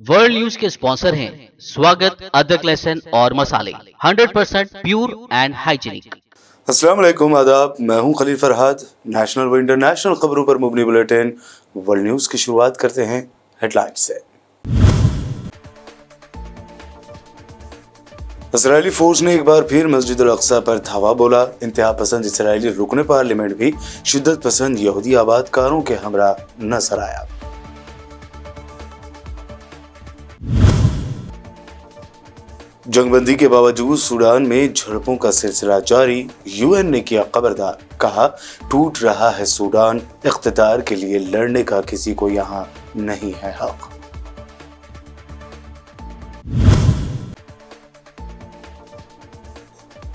World news के sponsor हैं स्वागत, अदरक, लहसुन और मसाले 100% प्योर एंड हाइजीनिक। अस्सलाम वालेकुम, आदाब। मैं हूं खलील फरहाद। नेशनल व इंटरनेशनल खबरों पर मुबनी बुलेटिन वर्ल्ड न्यूज की शुरुआत करते हैं हेडलाइंस से। इजरायली फोर्स ने एक बार फिर मस्जिद अल अक्सा पर धावा बोला। इंतहा पसंद इजरायली रुकन पार्लियामेंट भी शिद्दत पसंद यहूदी आबादकारों के हमरा नजर आया। जंगबंदी के बावजूद सूडान में झड़पों का सिलसिला जारी। यूएन ने किया खबरदार, कहा टूट रहा है सूडान, इख्तिदार के लिए लड़ने का किसी को यहाँ नहीं है हक।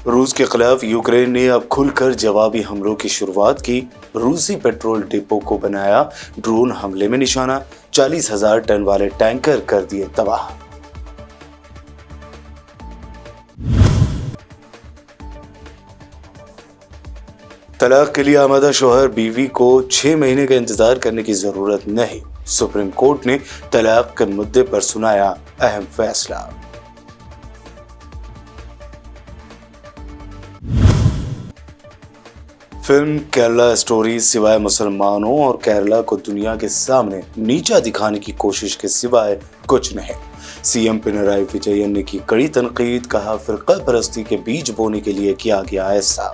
रूस के खिलाफ यूक्रेन ने अब खुलकर जवाबी हमलों की शुरुआत की। रूसी पेट्रोल डिपो को बनाया ड्रोन हमले में निशाना। 40,000 टन वाले टैंकर कर दिए तबाह। तलाक के लिए आमादा शोहर बीवी को 6 महीने का इंतजार करने की जरूरत नहीं। सुप्रीम कोर्ट ने तलाक के मुद्दे पर सुनाया अहम फैसला। फिल्म केरला स्टोरी सिवाय मुसलमानों और केरला को दुनिया के सामने नीचा दिखाने की कोशिश के सिवाय कुछ नहीं। सीएम पिनराई विजयन ने की कड़ी तनकीद, कहा फिरका परस्ती के बीज बोने के लिए किया गया ऐसा।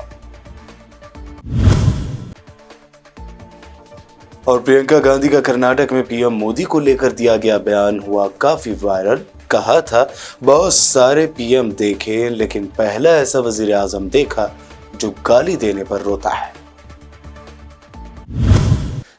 और प्रियंका गांधी का कर्नाटक में पीएम मोदी को लेकर दिया गया बयान हुआ काफी वायरल। कहा था बहुत सारे पीएम देखे लेकिन पहला ऐसा वजीर आजम देखा जो गाली देने पर रोता है।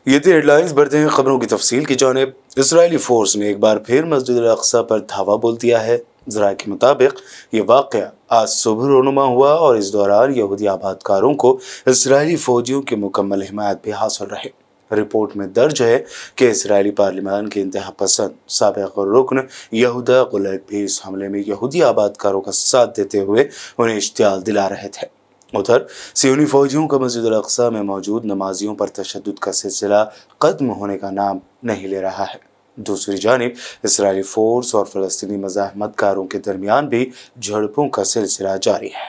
ये थी हेडलाइंस। बढ़ते हैं खबरों की तफसील की जानिब। इजरायली फोर्स ने एक बार फिर मस्जिद अल अक्सा पर धावा बोल दिया है। जराये के मुताबिक ये वाकया आज सुबह रोनुमा हुआ और इस दौरान यहूदी आबादकारों को इजरायली फौजियों की मुकम्मल हिमायत भी हासिल रही। रिपोर्ट में दर्ज है कि इजरायली पार्लियामान के इंतहा पसंद साबिक रुकन यहूदा गुलैब भी इस हमले में यहूदी आबादकारों का साथ देते हुए उन्हें इश्तियाल दिला रहे थे। उधर सियोनी फौजियों का मस्जिद अल अक्सा में मौजूद नमाजियों पर तशद्दुद का सिलसिला खत्म होने का नाम नहीं ले रहा है। दूसरी जानिब इजरायली फोर्स और फलस्तीनी मज़ाहमतकारों के दरमियान भी झड़पों का सिलसिला जारी है।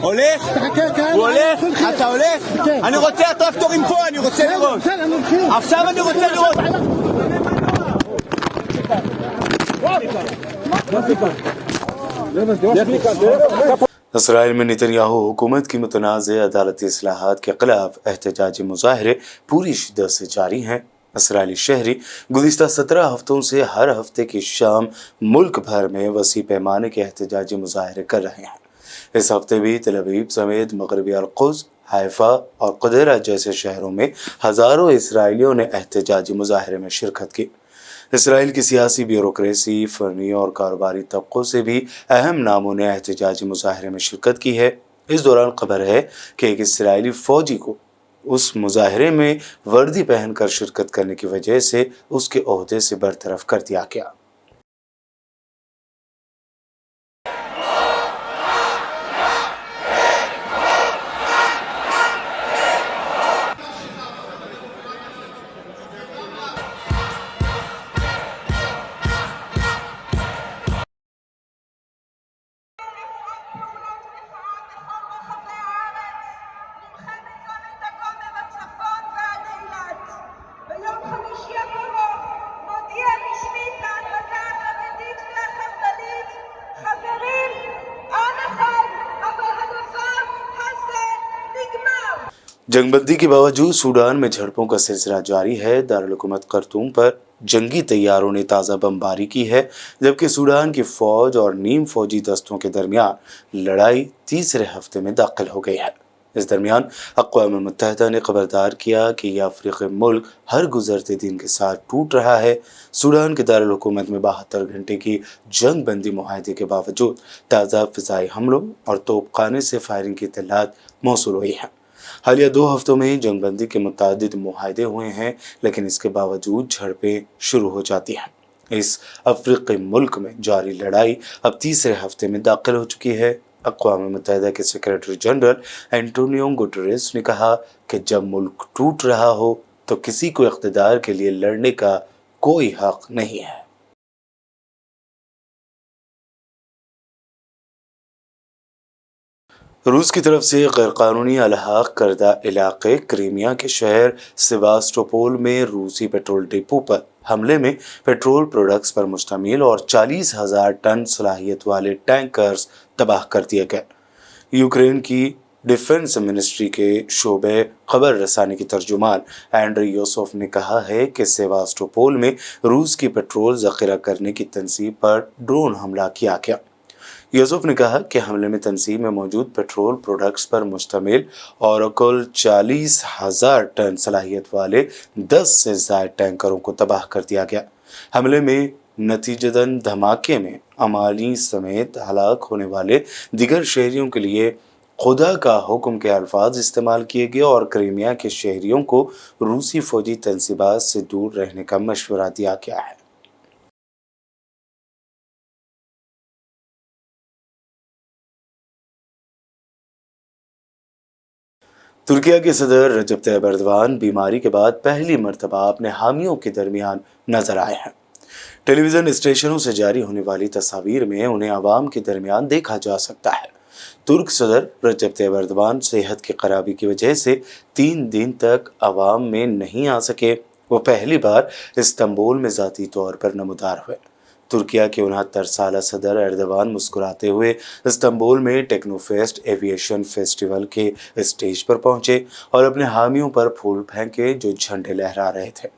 הולך אתה הולך אני רוצה הטרקטורים פה אני רוצה לראות עכשיו אני רוצה לראות इसराइल में नेतन्याहू हुकूमत की मुतनाज़ अदालती इस्लाहात के खिलाफ एहतजाजी मुजाहरे पूरी शिद्दत से जारी हैं। इसराइली शहरी गुज़िश्ता 17 हफ्तों से हर हफ्ते की शाम मुल्क भर में वसी पैमाने के एहतजाजी मुजाहरे कर रहे हैं। इस हफ्ते भी तेल अवीव समेत मगरबी अल-कुद्स, हाइफा और कुदैरा जैसे शहरों में हज़ारों इसराइलियों ने एहतजाजी मुजाहरे में शिरकत की। इसराइल की सियासी ब्यूरोक्रेसी, फर्नी और कारोबारी तबकों से भी अहम नामों ने एहतजाजी मुजाहरे में शिरकत की है। इस दौरान खबर है कि एक इसराइली फौजी को उस मुजाहरे में वर्दी पहनकर शिरकत करने की वजह से उसके ओहदे से बरतरफ कर दिया गया। ביום חמישי הקרוב נודיע רשמית जंगबंदी के बावजूद सूडान में झड़पों का सिलसिला जारी है। दारुल हुकूमत खर्तूम पर जंगी तैयारों ने ताज़ा बमबारी की है, जबकि सूडान की फौज और नीम फौजी दस्तों के दरमियान लड़ाई तीसरे हफ्ते में दाखिल हो गई है। इस दरमियान अक़वाम मुत्तहिदा ने खबरदार किया कि यह अफ्रीकी मुल्क हर गुजरते दिन के साथ टूट रहा है। सूडान के दारुल हुकूमत में 72 घंटे की जंग बंदी मुआहदे के बावजूद ताज़ा फ़िज़ाई हमलों और तोपखाने से फायरिंग की इत्तलात मौसूल हुई है। हालिया 2 हफ्तों में जंगबंदी के मुतादिद मुआहदे हुए हैं, लेकिन इसके बावजूद झड़पें शुरू हो जाती हैं। इस अफ्रीकी मुल्क में जारी लड़ाई अब तीसरे हफ्ते में दाखिल हो चुकी है। अक़वाम मुत्तहिदा के सेक्रेटरी जनरल एंटोनियो गुटेरेस ने कहा कि जब मुल्क टूट रहा हो तो किसी को इक़्तिदार के लिए लड़ने का कोई हक नहीं है। रूस की तरफ से गैरकानूनी अलहाक करदा इलाके क्रीमिया के शहर सेवास्टोपोल में रूसी पेट्रोल डिपो पर हमले में पेट्रोल प्रोडक्ट्स पर मुश्तमिल और 40,000 टन सलाहियत वाले टैंकर्स तबाह कर दिए गए। यूक्रेन की डिफेंस मिनिस्ट्री के शोबे खबर रसानी की तर्जुमान एंड्री योसोफ ने कहा है कि सेवास्टोपोल में रूस की पेट्रोल जखीरा करने की तंसीब पर ड्रोन हमला किया गया। यूसुफ ने कहा कि हमले में तंसीब में मौजूद पेट्रोल प्रोडक्ट्स पर मुश्तमिल और कुल 40,000 टन सलाहियत वाले 10 से ज़ायद टैंकरों को तबाह कर दिया गया। हमले में नतीजतन धमाके में अमाली समेत हलाक होने वाले दिगर शहरियों के लिए खुदा का हुक्म के अल्फाज इस्तेमाल किए गए और क्रीमिया के शहरियों को रूसी फौजी तंसीबात से दूर रहने का मशवरा दिया गया है। तुर्किया के सदर रजब तैयब एर्दोगान बीमारी के बाद पहली मर्तबा अपने हामियों के दरमियान नजर आए हैं। टेलीविजन स्टेशनों से जारी होने वाली तस्वीर में उन्हें आवाम के दरमियान देखा जा सकता है। तुर्क सदर रजब तैयब एर्दोगान सेहत की खराबी की वजह से 3 दिन तक आवाम में नहीं आ सके। वो पहली बार इस्तांबुल में ज़ाती तौर पर नमूदार हुए। तुर्किया के 69 साला सदर एर्दोगान मुस्कुराते हुए इस्तांबुल में टेक्नोफेस्ट एविएशन फेस्टिवल के स्टेज पर पहुंचे और अपने हामियों पर फूल फेंके जो झंडे लहरा रहे थे।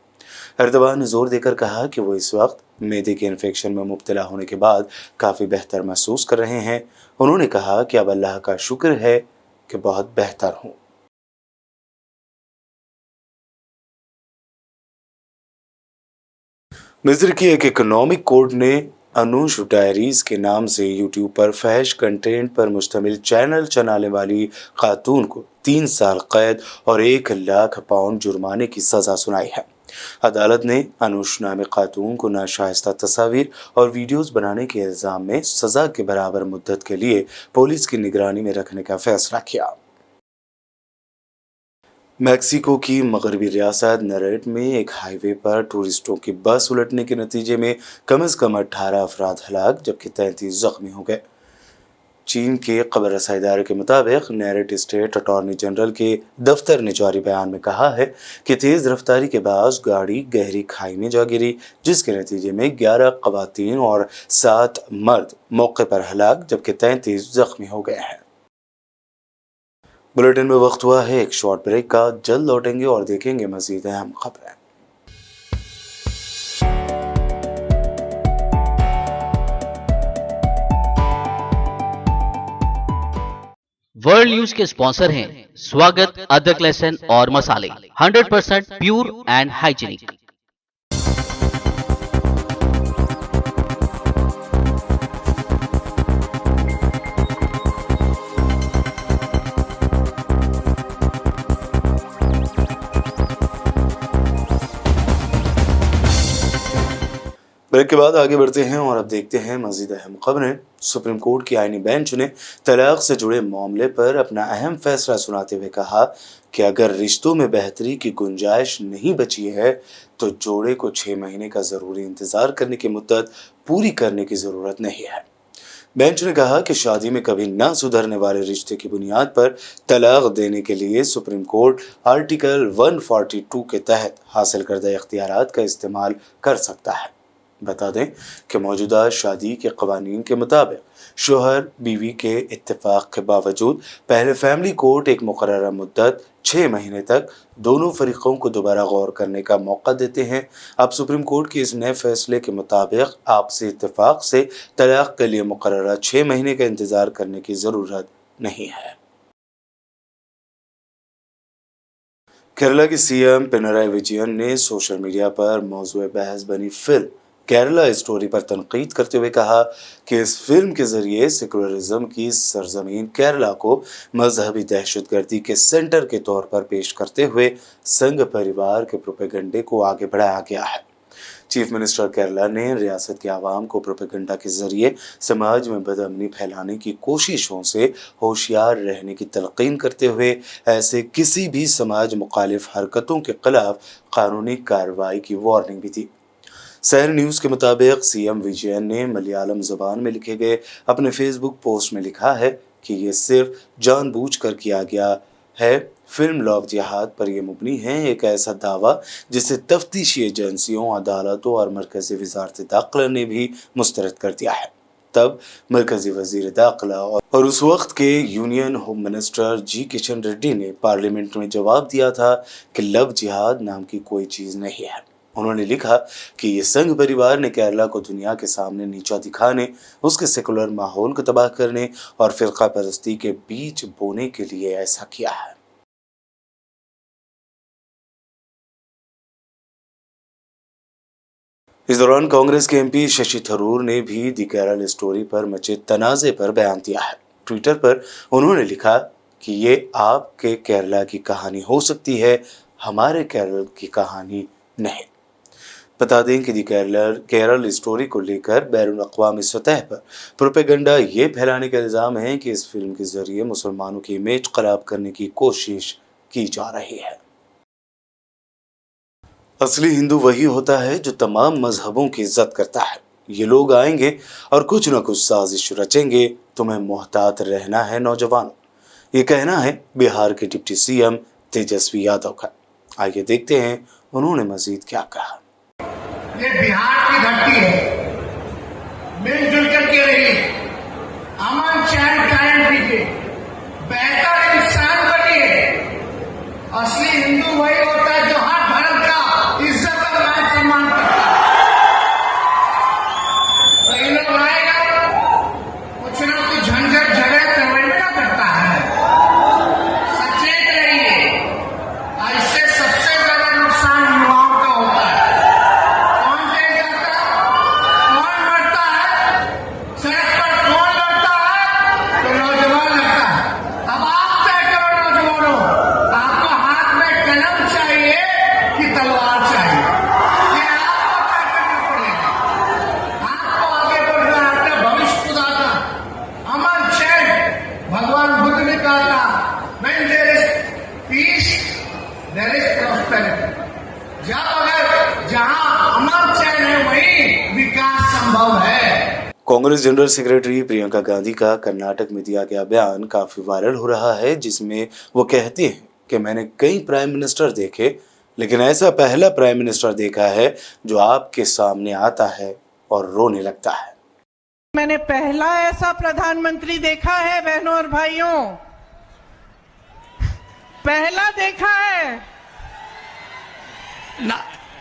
एर्दोगान ने जोर देकर कहा कि वो इस वक्त मैदे के इन्फेक्शन में मुब्तला होने के बाद काफ़ी बेहतर महसूस कर रहे हैं। उन्होंने कहा कि अब अल्लाह का शुक्र है कि बहुत बेहतर हूँ। मिस्र की एक इकोनॉमिक कोर्ट ने अनुश डायरीज के नाम से यूट्यूब पर फहश कंटेंट पर मुश्तमिल चैनल चलाने वाली खातून को 3 साल कैद और 1 लाख पाउंड जुर्माने की सज़ा सुनाई है। अदालत ने अनुश नामी खातून को नाशाइस्ता तस्वीर और वीडियोस बनाने के इल्ज़ाम में सज़ा के बराबर मुद्दत के लिए पुलिस की निगरानी में रखने का फैसला किया। मैक्सिको की मगरबी रियासत नरेट में एक हाईवे पर टूरिस्टों की बस उलटने के नतीजे में कम से कम 18 अफराद हलाक जबकि 33 जख्मी हो गए। चीन के खबर रसाई इदारे के मुताबिक नरेट स्टेट अटॉर्नी जनरल के दफ्तर ने जारी बयान में कहा है कि तेज़ रफ्तारी के बाद गाड़ी गहरी खाई में जा गिरी, जिसके नतीजे में 11 ख़वातीन और 7 मर्द मौके पर हलाक जबकि 33 जख्मी हो गए हैं। बुलेटिन में वक्त हुआ है एक शॉर्ट ब्रेक का। जल्द लौटेंगे और देखेंगे मजीद अहम खबरें। वर्ल्ड न्यूज के स्पॉन्सर हैं स्वागत, अदरक लहसुन और मसाले, 100% प्योर एंड हाइजीनिक। ब्रेक के बाद आगे बढ़ते हैं और अब देखते हैं मजीद अहम खबरें। सुप्रीम कोर्ट की आईनी बेंच ने तलाक से जुड़े मामले पर अपना अहम फैसला सुनाते हुए कहा कि अगर रिश्तों में बेहतरी की गुंजाइश नहीं बची है तो जोड़े को 6 महीने का ज़रूरी इंतज़ार करने की मुद्दत पूरी करने की ज़रूरत नहीं है। बेंच ने कहा कि शादी में कभी ना सुधरने वाले रिश्ते की बुनियाद पर तलाक देने के लिए सुप्रीम कोर्ट आर्टिकल 142 के तहत हासिल करदा इख्तियारात का इस्तेमाल कर सकता है। बता दें कि मौजूदा शादी के कवानीन के मुताबिक शोहर बीवी के इत्तेफाक के बावजूद पहले फैमिली कोर्ट एक मुकर्ररा मुद्दत 6 महीने तक दोनों फरीकों को दोबारा गौर करने का मौका देते हैं। अब सुप्रीम कोर्ट के इस नए फैसले के मुताबिक आपसी इत्तेफाक से तलाक के लिए मुकर्ररा 6 महीने का इंतजार करने की जरूरत नहीं है। केरला के सीएम पिनराई विजयन ने सोशल मीडिया पर मौजूए बहस बनी फिल्म केरला स्टोरी पर तनकीद करते हुए कहा कि इस फिल्म के जरिए सेकुलरिज्म की सरजमीन केरला को मजहबी दहशतगर्दी के सेंटर के तौर पर पेश करते हुए संघ परिवार के प्रोपेगेंडे को आगे बढ़ाया गया है। चीफ मिनिस्टर केरला ने रियासत के आवाम को प्रोपेगेंडा के जरिए समाज में बदअमनी फैलाने की कोशिशों से होशियार रहने की तलकीन करते हुए ऐसे किसी भी समाज मुखालिफ हरकतों के खिलाफ कानूनी कार्रवाई की वार्निंग भी दी। सहर न्यूज़ के मुताबिक सीएम विजयन ने मलयालम ज़बान में लिखे गए अपने फेसबुक पोस्ट में लिखा है कि ये सिर्फ जानबूझकर किया गया है। फिल्म लव जिहाद पर यह मुबनी है एक ऐसा दावा जिसे तफ्तीशी एजेंसियों, अदालतों और मरकजी वजारत दाखिला ने भी मुस्तरद कर दिया है। तब मरकजी वजीर दाखिला और उस वक्त के यूनियन होम मिनिस्टर जी किशन रेड्डी ने पार्लियामेंट में जवाब दिया था कि लव जिहाद नाम की कोई चीज़ नहीं है। उन्होंने लिखा कि ये संघ परिवार ने केरला को दुनिया के सामने नीचा दिखाने, उसके सेकुलर माहौल को तबाह करने और फिरका परस्ती के बीच बोने के लिए ऐसा किया है। इस दौरान कांग्रेस के एमपी शशि थरूर ने भी दी केरल स्टोरी पर मचे तनाज़े पर बयान दिया है। ट्विटर पर उन्होंने लिखा कि ये आपके केरला की कहानी हो सकती है, हमारे केरल की कहानी नहीं। बता दें कि दी केरल स्टोरी को लेकर बैरून अक़वामी सतह पर प्रोपेगेंडा ये फैलाने का इल्ज़ाम है कि इस फिल्म के जरिए मुसलमानों की इमेज खराब करने की कोशिश की जा रही है। असली हिंदू वही होता है जो तमाम मजहबों की इज्जत करता है। ये लोग आएंगे और कुछ न कुछ साजिश रचेंगे, तुम्हें मोहतात रहना है नौजवानों। ये कहना है बिहार के डिप्टी सीएम तेजस्वी यादव का। आइए देखते हैं उन्होंने मजीद क्या कहा। ये बिहार की धरती है, मिलजुल करके रहिए, अमन चैन कायम कीजिए, बेहतर इंसान बनिए। असली हिंदू वही होता है जो हर धर्म का इज्जत और मान सम्मान करता है। तो इन लोग आएगा कुछ ना कुछ झंझट झगड़ा करवाना करता है। सचेत रहिए, इससे सबसे ज्यादा नुकसान युवाओं का होता है। कांग्रेस जनरल सेक्रेटरी प्रियंका गांधी का कर्नाटक में दिया गया बयान काफी वायरल हो रहा है, जिसमें वो कहती हैं कि मैंने कई प्राइम मिनिस्टर देखे, लेकिन ऐसा पहला प्राइम मिनिस्टर देखा है जो आपके सामने आता है और रोने लगता है। मैंने पहला ऐसा प्रधानमंत्री देखा है बहनों और भाइयों, पहला देखा है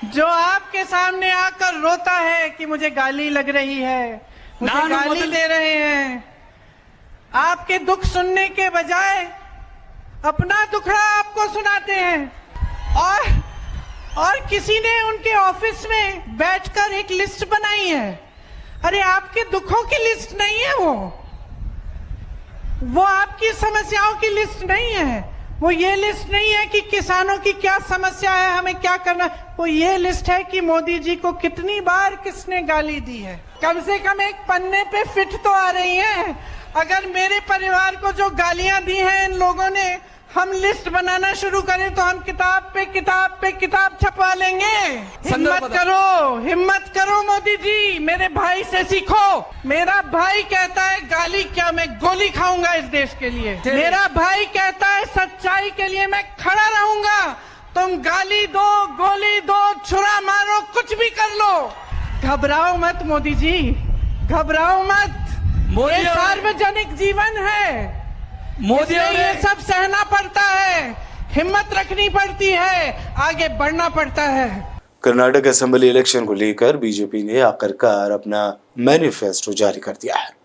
जो आपके सामने आकर रोता है कि मुझे गाली लग रही है, मुझे गाली दे रहे हैं। आपके दुख सुनने के बजाय अपना दुखड़ा आपको सुनाते हैं। और किसी ने उनके ऑफिस में बैठकर एक लिस्ट बनाई है। अरे आपके दुखों की लिस्ट नहीं है वो आपकी समस्याओं की लिस्ट नहीं है। वो ये लिस्ट नहीं है कि किसानों की क्या समस्या है, हमें क्या करना। वो ये लिस्ट है कि मोदी जी को कितनी बार किसने गाली दी है। कम से कम एक पन्ने पे फिट तो आ रही है। अगर मेरे परिवार को जो गालियां दी हैं इन लोगों ने, हम लिस्ट बनाना शुरू करें तो हम किताब पे किताब छपवा लेंगे। हिम्मत करो मोदी जी, मेरे भाई से सीखो। मेरा भाई कहता है गाली क्या, मैं गोली खाऊंगा इस देश के लिए। मेरा भाई कहता है सच्चाई के लिए मैं खड़ा रहूंगा। तुम गाली दो, गोली दो, छुरा मारो, कुछ भी कर लो, घबराओ मत मोदी जी, घबराओ मत। ये सार्वजनिक जीवन है, मोदी, ये सब सहना पड़ता है, हिम्मत रखनी पड़ती है, आगे बढ़ना पड़ता है। कर्नाटक असेंबली इलेक्शन को लेकर बीजेपी ने आखिरकार अपना मैनिफेस्टो जारी कर दिया है।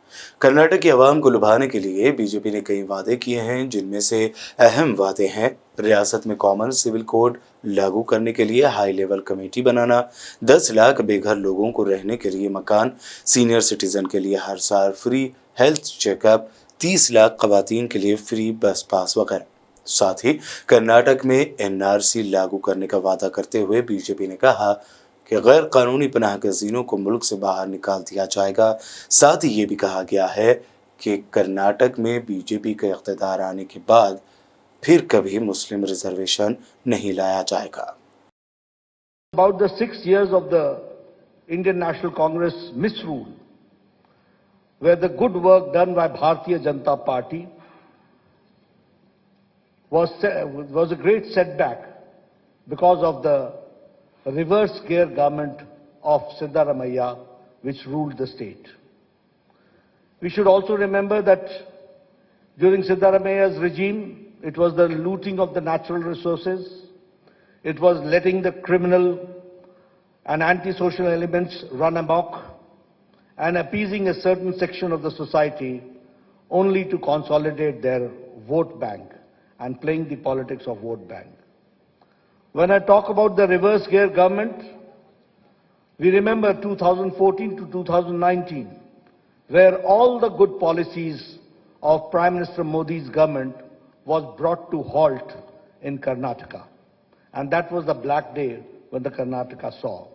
कर्नाटक की आवाम को लुभाने के लिए बीजेपी ने कई वादे किए हैं, जिनमें से अहम वादे हैं रियासत में कॉमन सिविल कोड लागू करने के लिए हाई लेवल कमेटी बनाना, 10 लाख बेघर लोगों को रहने के लिए मकान, सीनियर सिटीजन के लिए हर साल फ्री हेल्थ चेकअप, 30 लाख खवातीन के लिए फ्री बस पास वगैरह। साथ ही कर्नाटक में एनआरसी लागू करने का वादा करते हुए बीजेपी ने कहा कि गैर कानूनी पनाह गजीनों को मुल्क से बाहर निकाल दिया जाएगा। साथ ही ये भी कहा गया है कि कर्नाटक में बीजेपी के इख्तिदार आने के बाद फिर कभी मुस्लिम रिजर्वेशन नहीं लाया जाएगा। About the 6 years of the Indian National Congress misrule, where the good work done by Bharatiya Janata Party was a great setback because of the reverse gear government of Siddaramaiah, which ruled the state. We should also remember that during Siddaramaiah's regime, it was the looting of the natural resources, it was letting the criminal and antisocial elements run amok and appeasing a certain section of the society only to consolidate their vote bank and playing the politics of vote bank. When I talk about the reverse gear government, we remember 2014 to 2019, where all the good policies of Prime Minister Modi's government was brought to halt in Karnataka. And that was the black day when the Karnataka saw.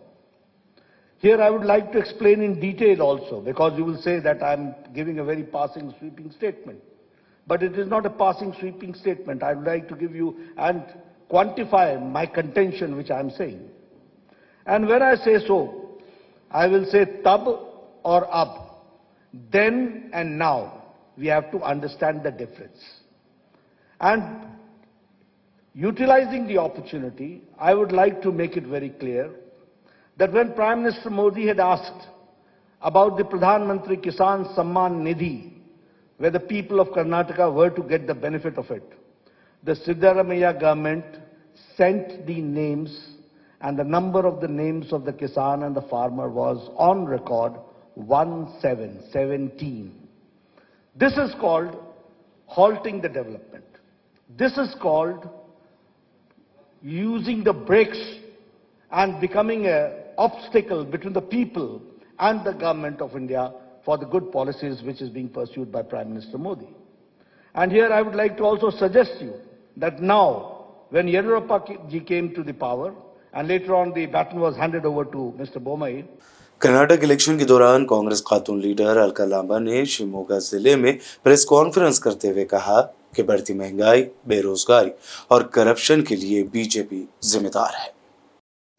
Here I would like to explain in detail also, because you will say that I'm giving a very passing, sweeping statement. But it is not a passing, sweeping statement. I would like to give you and quantify my contention which I am saying. And when I say so, I will say tab or ab. Then and now, we have to understand the difference. And utilizing the opportunity, I would like to make it very clear that when Prime Minister Modi had asked about the Pradhan Mantri Kisan Samman Nidhi, where the people of Karnataka were to get the benefit of it, the Siddaramaiah government sent the names, and the number of the names of the Kisan and the farmer was on record 1717. This is called halting the development. This is called using the brakes and becoming an obstacle between the people and the government of India for the good policies which is being pursued by Prime Minister Modi. And here I would like to also suggest you that now, when Yediyurappa ji came to the power, and later on the baton was handed over to Mr. Bommai. Karnataka election के दौरान कांग्रेस खातून leader Alka Lamba ने शिवमोगा जिले में press conference करते हुए कहा कि बढ़ती महंगाई, बेरोजगारी और करप्शन के लिए बीजेपी जिम्मेदार है।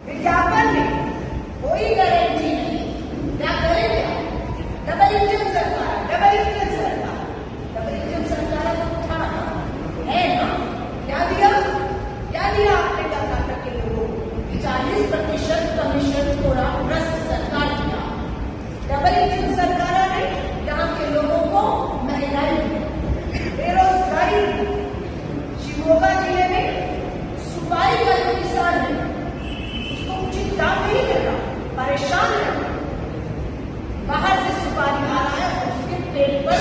विज्ञापन में कोई गारंटी नहीं, क्या करेंगे? डबल इंजन सरकार उठा है ना? क्या दिया आपने कर्नाटक के लोगों को? 40% कमीशन थोड़ा भ्रष्ट सरकार दिया। डबल इंजन सरकार ने यहाँ के लोगों को महंगाई, बेरोजगारी, शिवमोगा जिले में सुपारी का जो किसान है उसको उचित दाम नहीं मिल रहा, परेशान है, बाहर से सुपारी आ रहा है, उसके पेट पर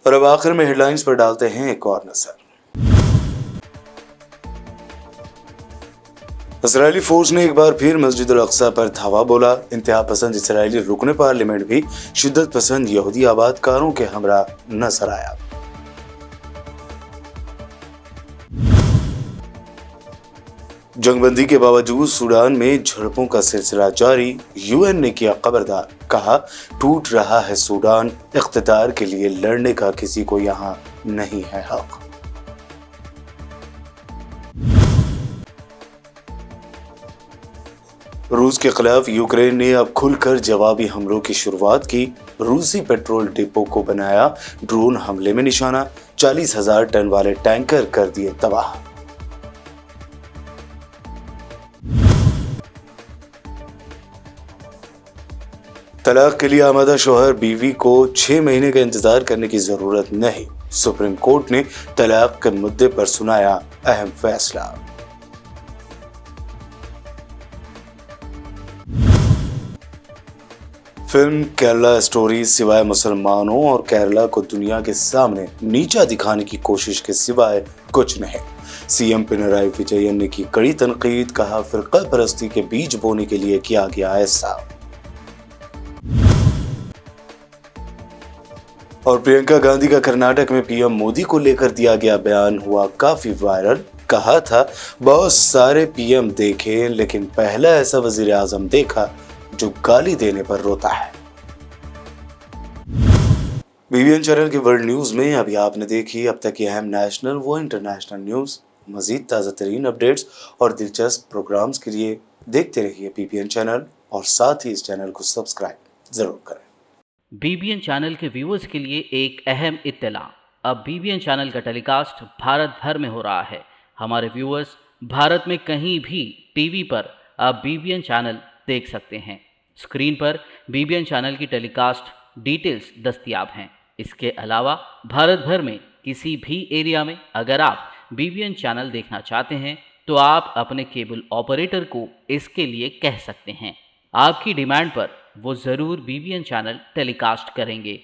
और अब आखिर में हेडलाइंस पर डालते हैं एक और नजर। इजरायली फोर्स ने एक बार फिर मस्जिद अल अक्सा पर धावा बोला। इंतहा पसंद इजरायली रुकन पार्लियामेंट भी शिद्दत पसंद यहूदी आबादकारों के हमरा नजर आया। जंगबंदी के बावजूद सूडान में झड़पों का सिलसिला जारी। यूएन ने किया खबरदार, कहा टूट रहा है सूडान, इख्तिदार के लिए लड़ने का किसी को यहाँ नहीं है हक। रूस के खिलाफ यूक्रेन ने अब खुलकर जवाबी हमलों की शुरुआत की। रूसी पेट्रोल डिपो को बनाया ड्रोन हमले में निशाना, 40,000 टन वाले टैंकर कर दिए तबाह। तलाक के लिए आमादा शौहर बीवी को 6 महीने का इंतजार करने की जरूरत नहीं। सुप्रीम कोर्ट ने तलाक के मुद्दे पर सुनाया अहम फैसला। फिल्म केरला स्टोरी सिवाय मुसलमानों और केरला को दुनिया के सामने नीचा दिखाने की कोशिश के सिवाय कुछ नहीं। सीएम पिनराई विजयन ने की कड़ी तनकीद, कहा फिरका परस्ती के बीज बोने के लिए किया गया ऐसा। और प्रियंका गांधी का कर्नाटक में पीएम मोदी को लेकर दिया गया बयान हुआ काफी वायरल। कहा था बहुत सारे पीएम देखे लेकिन पहला ऐसा वजीर आजम देखा जो गाली देने पर रोता है। बीबीएन चैनल के वर्ल्ड न्यूज में अभी आपने देखी अब तक की अहम नेशनल व इंटरनेशनल न्यूज। मजीद ताज़ा तरीन अपडेट्स और दिलचस्प प्रोग्राम्स के लिए देखते रहिए बीबीएन चैनल और साथ ही इस चैनल को सब्सक्राइब जरूर करें। बीबीएन चैनल के व्यूअर्स के लिए एक अहम इत्तला। अब बीबीएन चैनल का टेलीकास्ट भारत भर में हो रहा है। हमारे व्यूअर्स भारत में कहीं भी टीवी पर अब बीबीएन चैनल देख सकते हैं। स्क्रीन पर बीबीएन चैनल की टेलीकास्ट डिटेल्स दस्तयाब हैं। इसके अलावा भारत भर में किसी भी एरिया में अगर आप बीबीएन चैनल देखना चाहते हैं तो आप अपने केबल ऑपरेटर को इसके लिए कह सकते हैं। आपकी डिमांड पर वो ज़रूर बीबीएन चैनल टेलीकास्ट करेंगे,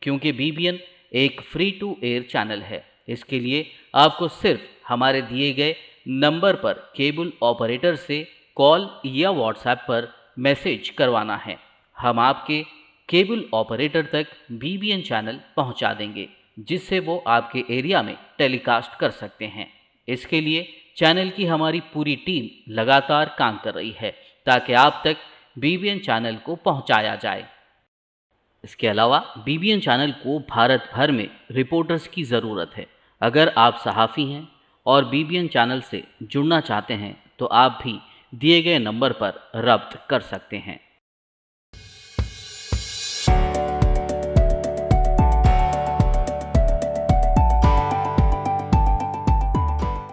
क्योंकि बीबीएन एक फ्री टू एयर चैनल है। इसके लिए आपको सिर्फ हमारे दिए गए नंबर पर केबल ऑपरेटर से कॉल या व्हाट्सएप पर मैसेज करवाना है। हम आपके केबल ऑपरेटर तक बीबीएन चैनल पहुंचा देंगे, जिससे वो आपके एरिया में टेलीकास्ट कर सकते हैं। इसके लिए चैनल की हमारी पूरी टीम लगातार काम कर रही है ताकि आप तक बीबीएन चैनल को पहुंचाया जाए। इसके अलावा बीबीएन चैनल को भारत भर में रिपोर्टर्स की ज़रूरत है। अगर आप सहाफ़ी हैं और बीबीएन चैनल से जुड़ना चाहते हैं तो आप भी दिए गए नंबर पर रब्त कर सकते हैं।